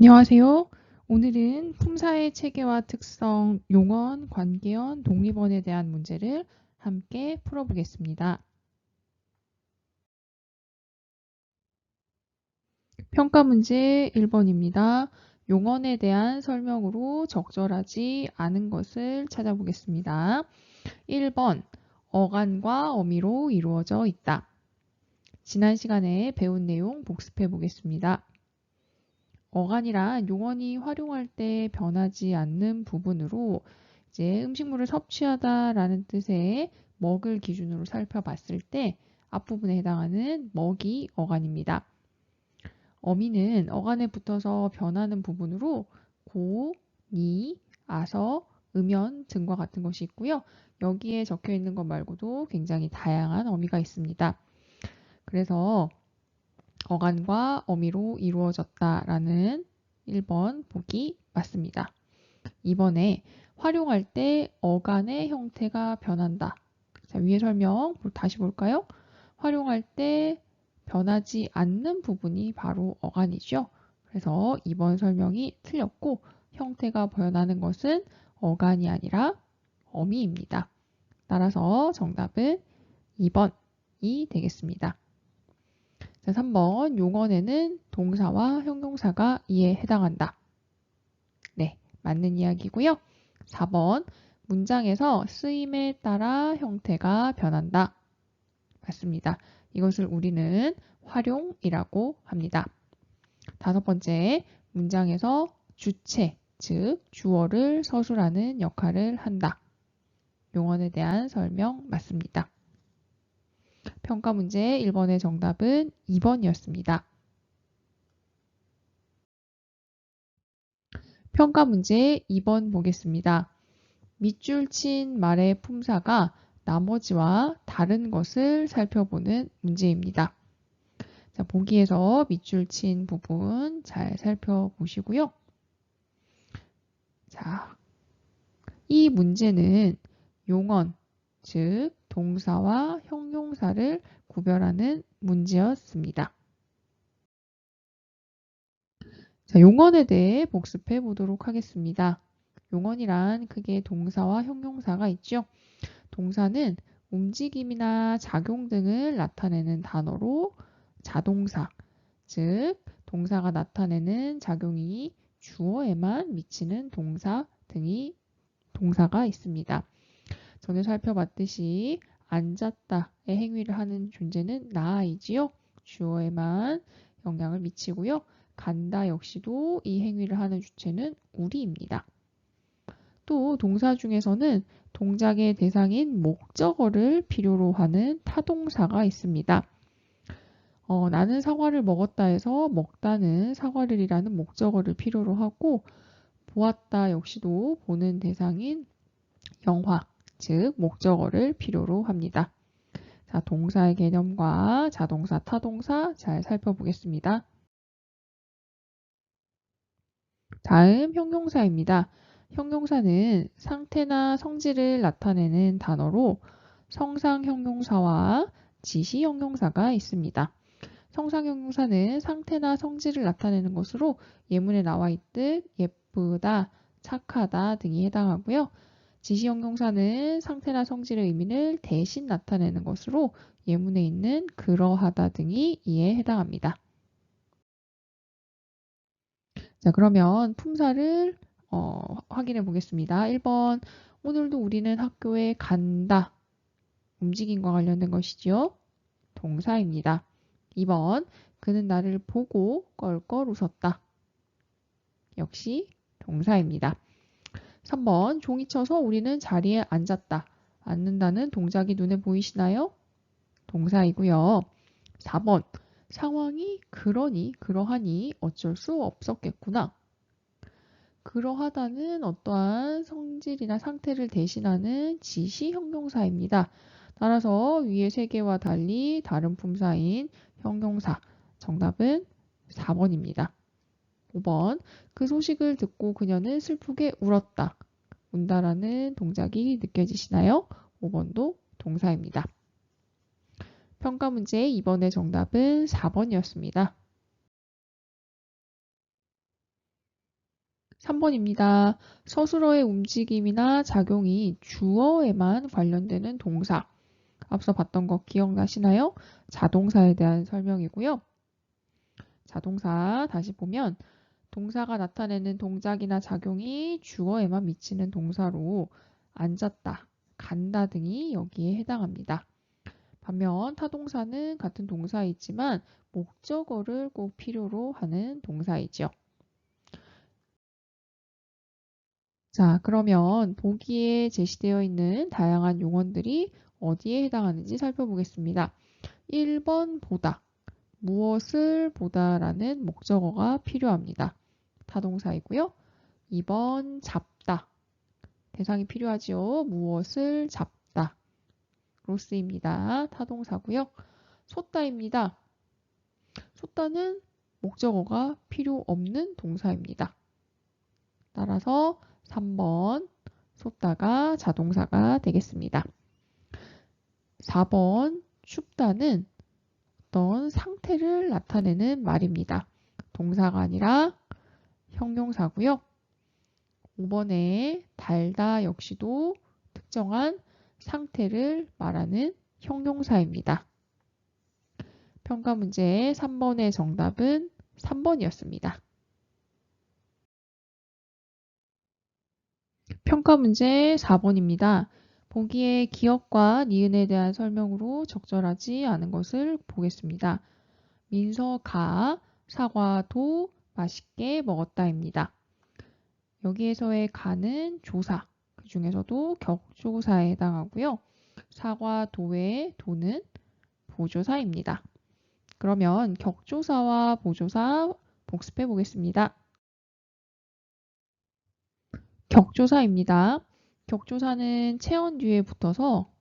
안녕하세요. 오늘은 품사의 체계와 특성, 용언, 관계언, 독립언에 대한 문제를 함께 풀어보겠습니다. 평가 문제 1번입니다. 용언에 대한 설명으로 적절하지 않은 것을 찾아보겠습니다. 1번, 어간과 어미로 이루어져 있다. 지난 시간에 배운 내용 복습해 보겠습니다. 어간이란 용언이 활용할 때 변하지 않는 부분으로 이제 음식물을 섭취하다라는 뜻의 먹을 기준으로 살펴봤을 때 앞부분에 해당하는 먹이 어간입니다. 어미는 어간에 붙어서 변하는 부분으로 고, 니, 아서, 음연 등과 같은 것이 있고요. 여기에 적혀 있는 것 말고도 굉장히 다양한 어미가 있습니다. 그래서 어간과 어미로 이루어졌다라는 1번 보기 맞습니다. 2번에 활용할 때 어간의 형태가 변한다. 자, 위에 설명 다시 볼까요? 활용할 때 변하지 않는 부분이 바로 어간이죠. 그래서 2번 설명이 틀렸고 형태가 변하는 것은 어간이 아니라 어미입니다. 따라서 정답은 2번이 되겠습니다. 자, 3번 용언에는 동사와 형용사가 이에 해당한다. 네, 맞는 이야기고요. 4번 문장에서 쓰임에 따라 형태가 변한다. 맞습니다. 이것을 우리는 활용이라고 합니다. 5번째 문장에서 주체, 즉 주어를 서술하는 역할을 한다. 용언에 대한 설명 맞습니다. 평가 문제 1번의 정답은 2번이었습니다. 평가 문제 2번 보겠습니다. 밑줄 친 말의 품사가 나머지와 다른 것을 살펴보는 문제입니다. 자, 보기에서 밑줄 친 부분 잘 살펴보시고요. 자, 이 문제는 용언, 즉 동사와 형용사를 구별하는 문제였습니다. 자, 용언에 대해 복습해 보도록 하겠습니다. 용언이란 크게 동사와 형용사가 있죠. 동사는 움직임이나 작용 등을 나타내는 단어로 자동사, 즉 동사가 나타내는 작용이 주어에만 미치는 동사 등이 동사가 있습니다. 전에 살펴봤듯이 앉았다의 행위를 하는 존재는 나이지요. 주어에만 영향을 미치고요. 간다 역시도 이 행위를 하는 주체는 우리입니다. 또 동사 중에서는 동작의 대상인 목적어를 필요로 하는 타동사가 있습니다. 나는 사과를 먹었다 해서 먹다는 사과를이라는 목적어를 필요로 하고 보았다 역시도 보는 대상인 영화, 즉 목적어를 필요로 합니다. 자, 동사의 개념과 자동사, 타동사 잘 살펴보겠습니다. 다음 형용사입니다. 형용사는 상태나 성질을 나타내는 단어로 성상형용사와 지시형용사가 있습니다. 성상형용사는 상태나 성질을 나타내는 것으로 예문에 나와 있듯 예쁘다, 착하다 등이 해당하고요. 지시형용사는 상태나 성질의 의미를 대신 나타내는 것으로 예문에 있는 그러하다 등이 이에 해당합니다. 자, 그러면 품사를 확인해 보겠습니다. 1번, 오늘도 우리는 학교에 간다. 움직임과 관련된 것이지요. 동사입니다. 2번, 그는 나를 보고 껄껄 웃었다. 역시 동사입니다. 3번, 종이 쳐서 우리는 자리에 앉았다. 앉는다는 동작이 눈에 보이시나요? 동사이고요. 4번, 상황이 그러하니 어쩔 수 없었겠구나. 그러하다는 어떠한 성질이나 상태를 대신하는 지시 형용사입니다. 따라서 위의 세 개와 달리 다른 품사인 형용사. 정답은 4번입니다. 5번. 그 소식을 듣고 그녀는 슬프게 울었다. 운다라는 동작이 느껴지시나요? 5번도 동사입니다. 평가 문제 2번의 정답은 4번이었습니다. 3번입니다. 서술어의 움직임이나 작용이 주어에만 관련되는 동사. 앞서 봤던 거 기억나시나요? 자동사에 대한 설명이고요. 자동사 다시 보면 동사가 나타내는 동작이나 작용이 주어에만 미치는 동사로 앉았다, 간다 등이 여기에 해당합니다. 반면 타동사는 같은 동사이지만 목적어를 꼭 필요로 하는 동사이죠. 자, 그러면 보기에 제시되어 있는 다양한 용언들이 어디에 해당하는지 살펴보겠습니다. 1번 보다, 무엇을 보다라는 목적어가 필요합니다. 타동사이고요. 2번 잡다, 대상이 필요하지요. 무엇을 잡다. 로스입니다. 타동사고요. 쏟다입니다. 쏟다는 목적어가 필요 없는 동사입니다. 따라서 3번 쏟다가 자동사가 되겠습니다. 4번 춥다는 어떤 상태를 나타내는 말입니다. 동사가 아니라 형용사고요. 5번에 달다 역시도 특정한 상태를 말하는 형용사입니다. 평가 문제 3번의 정답은 3번이었습니다. 평가 문제 4번입니다. 보기에 기억과 니은에 대한 설명으로 적절하지 않은 것을 보겠습니다. 민서가 사과도 맛있게 먹었다입니다. 여기에서의 가는 조사, 그 중에서도 격조사에 해당하고요. 사과도의 도는 보조사입니다. 그러면 격조사와 보조사 복습해 보겠습니다. 격조사입니다. 격조사는 체언 뒤에 붙어서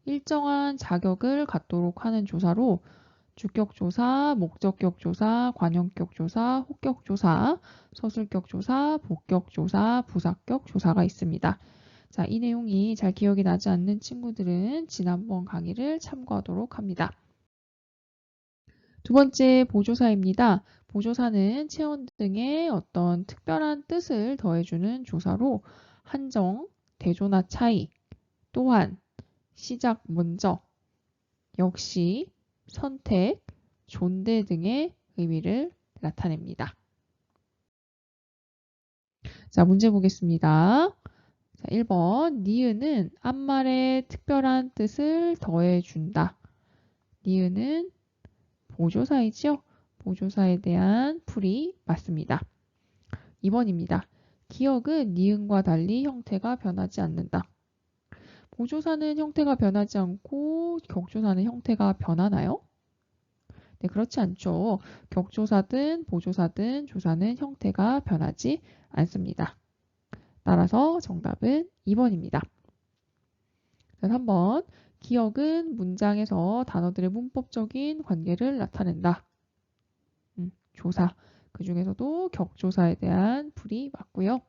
일정한 자격을 갖도록 하는 조사로 주격조사, 목적격조사, 관형격조사, 혹격조사, 서술격조사, 복격조사, 부사격조사가 있습니다. 자, 이 내용이 잘 기억이 나지 않는 친구들은 지난번 강의를 참고하도록 합니다. 두 번째 보조사입니다. 보조사는 체언 등의 어떤 특별한 뜻을 더해주는 조사로 한정, 대조나 차이, 또한, 시작 먼저, 역시, 선택, 존대 등의 의미를 나타냅니다. 자, 문제 보겠습니다. 자, 1번 니은은 앞말에 특별한 뜻을 더해준다. 니은은 보조사이죠? 보조사에 대한 풀이 맞습니다. 2번입니다. 기억은 니은과 달리 형태가 변하지 않는다. 보조사는 형태가 변하지 않고 격조사는 형태가 변하나요? 네, 그렇지 않죠. 격조사든 보조사든 조사는 형태가 변하지 않습니다. 따라서 정답은 2번입니다. 3번 기억은 문장에서 단어들의 문법적인 관계를 나타낸다. 조사, 그 중에서도 격조사에 대한 풀이 맞고요.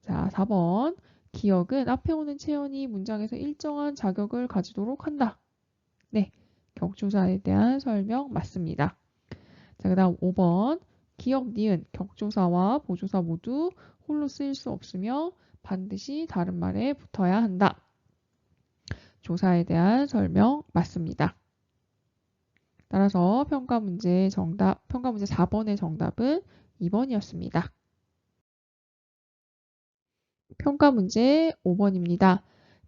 자, 4번 기억은 앞에 오는 체언이 문장에서 일정한 자격을 가지도록 한다. 네, 격조사에 대한 설명 맞습니다. 자, 그 다음 5번 기억, 니은, 격조사와 보조사 모두 홀로 쓰일 수 없으며 반드시 다른 말에 붙어야 한다. 조사에 대한 설명 맞습니다. 따라서 평가 문제 4번의 정답은 2번이었습니다. 평가 문제 5번입니다.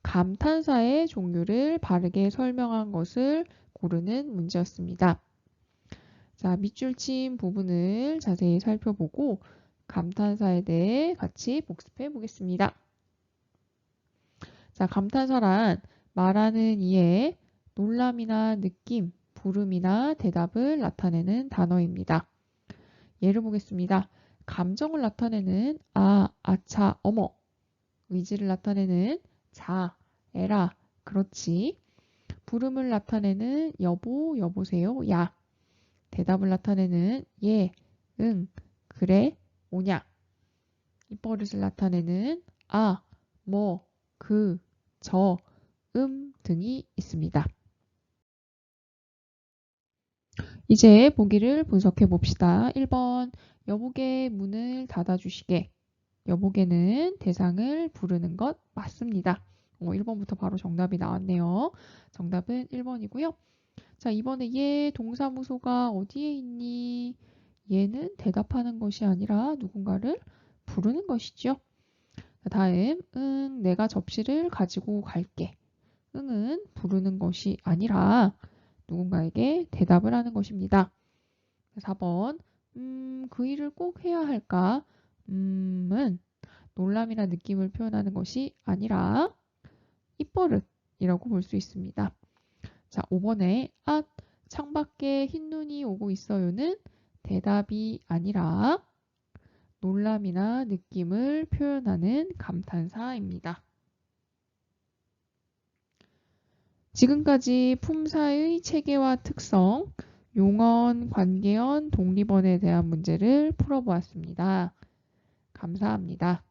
감탄사의 종류를 바르게 설명한 것을 고르는 문제였습니다. 자, 밑줄 친 부분을 자세히 살펴보고 감탄사에 대해 같이 복습해 보겠습니다. 자, 감탄사란 말하는 이에 놀람이나 느낌, 부름이나 대답을 나타내는 단어입니다. 예를 보겠습니다. 감정을 나타내는 아, 아차, 어머. 의지를 나타내는 자, 에라, 그렇지. 부름을 나타내는 여보, 여보세요, 야. 대답을 나타내는 예, 응, 그래, 오냐. 입버릇을 나타내는 아, 뭐, 그, 저, 등이 있습니다. 이제 보기를 분석해 봅시다. 1번 여보게 문을 닫아주시게. 여보게는 대상을 부르는 것 맞습니다. 1번부터 바로 정답이 나왔네요. 정답은 1번이고요. 자, 이번에 얘 동사무소가 어디에 있니? 얘는 대답하는 것이 아니라 누군가를 부르는 것이죠. 다음, 응, 내가 접시를 가지고 갈게. 응은 부르는 것이 아니라 누군가에게 대답을 하는 것입니다. 4번, 그 일을 꼭 해야 할까? 은 놀람이나 느낌을 표현하는 것이 아니라 입버릇이라고 볼 수 있습니다. 자, 5번에 창밖에 흰 눈이 오고 있어요는 대답이 아니라 놀람이나 느낌을 표현하는 감탄사입니다. 지금까지 품사의 체계와 특성, 용언, 관계언, 독립언에 대한 문제를 풀어보았습니다. 감사합니다.